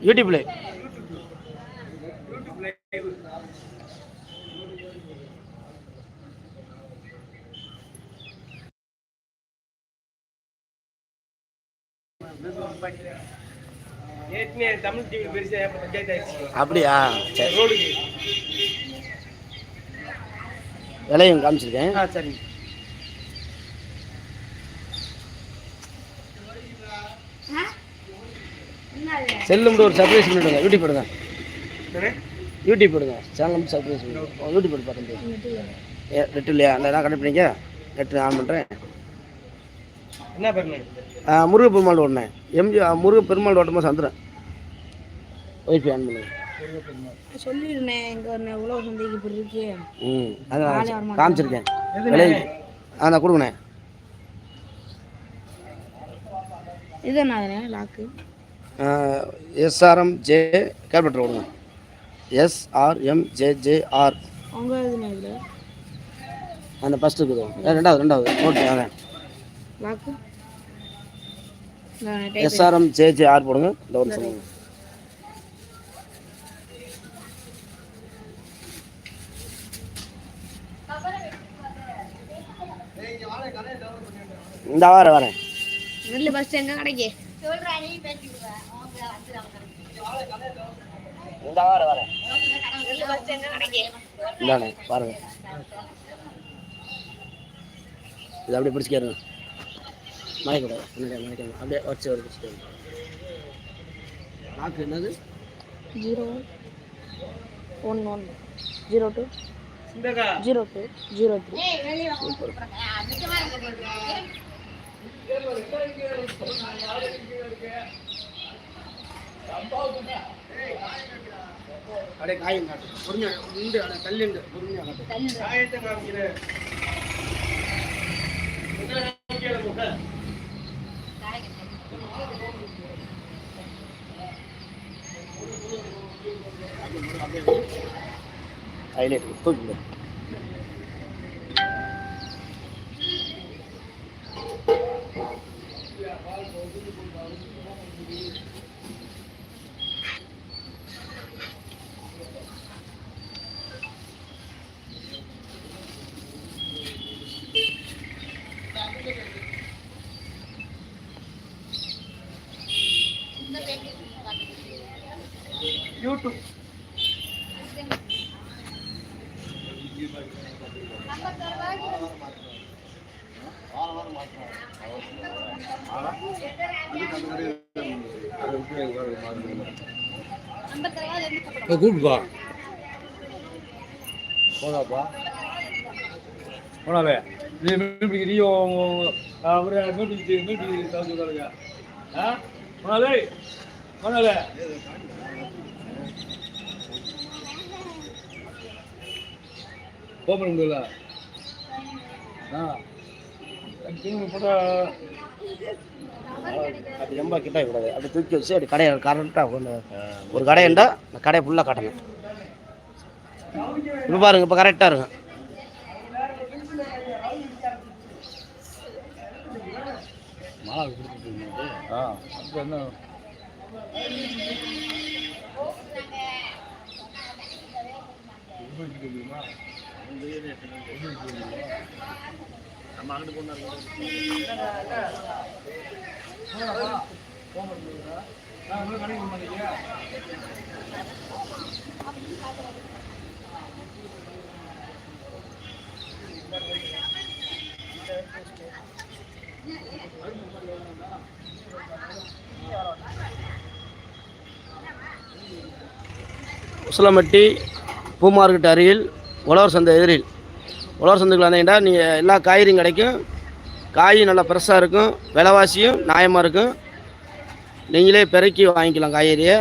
யூடியூப்ல தமிழ் டிவி பெருசா பஞ்சாயத்து ஆயிடுச்சு. அப்படியா? சரி, ரோடுக்கு விலையும் காமிச்சிருக்கேன். சரி. செல்லும் ஒரு சர்ப்ரைஸ் பண்ணிவிடுங்க. யூடியூப் போடுங்க, யூடியூப் போடுங்க, சேனல் சர்ப்ரைஸ் பண்ணுங்க. யூடியூப் போட்டு பார்க்க நெட் இல்லையா? இல்லை நான் கனெக்ட் பண்ணிக்க, நெட் ஆன் பண்ணுறேன். என்ன பண்ணு? முருகப்பெருமாள் ஓட்டினேன். முருகப்பெருமாள் ஓட்டும்போது சந்திரன் ஒய்ஃபை ஆன் பண்ணுங்க. சொல்லிருந்தேன் எங்க எவ்வளோ சந்தைக்கு இப்படி இருக்கு. அதான் காமிச்சிருக்கேன். விலை நான் கொடுங்கண்ணே. இதுண்ணா லாக்கு SRMJ கேபிட்டல் கொடுங்க. SRMJJR அவங்க இதுண்ணா இது அந்த ஃபஸ்ட்டு இருக்குது. ரெண்டாவது ஓகே. அதான் லாக்கு SRMJJR போடுங்க. இந்த ஒரு சொல்லுங்க. இந்த வரேன். நெல் பஸ் எங்க கிடைக்கு? இந்த வரேன். இந்தாண்ணே பாருங்க. இது அப்படியே பிடிச்சிக்காருங்க. மயக்கூடாது, மயக்காங்க. அப்படியே வச்சு ஒரு பிடிச்சிக்காரு. நாக்கு என்னது? 0111 02 02 03. அப்படியே காயம் காட்டு. பொறுமையா உண்டு. கல்லுண்டு பொறுமையா காட்டு. காயத்தை காமிக்கிறேன். ஹைலைட் தூக்கி யூடியூப் கூப்பிடுப்பா. போனாப்பா போனாவே நீ மீட்டிங் அவரு மீட்டிங் சொல்லுங்க. போனாலே போனாலே போகணுங்களா? அப்படி ரொம்ப கிட்ட கூடாது. அப்படி தூக்கி வச்சு அப்படி கடையை கரெக்டாக ஒரு கடையண்டா அந்த கடையை ஃபுல்லாக காட்டணும். இப்போ பாருங்க, இப்போ கரெக்டாக இருக்கும். மாலை கொடுத்துட்டு என்ன நம்ம அங்கிட்டு கொண்டாடுறோம். உசிலம்பட்டி பூ மார்க்கெட் அருகில் உழவர் சந்தை எதிரில். உழவர் சந்தைக்குள்ள வந்தீங்கன்னா நீங்கள் எல்லா காய்கறியும் கிடைக்கும். காயும் நல்லா ஃப்ரெஷ்ஷாக இருக்கும். விலைவாசியும் நியாயமாக இருக்கும். நீங்களே பெருக்கி வாங்கிக்கலாம் காய்கறியை.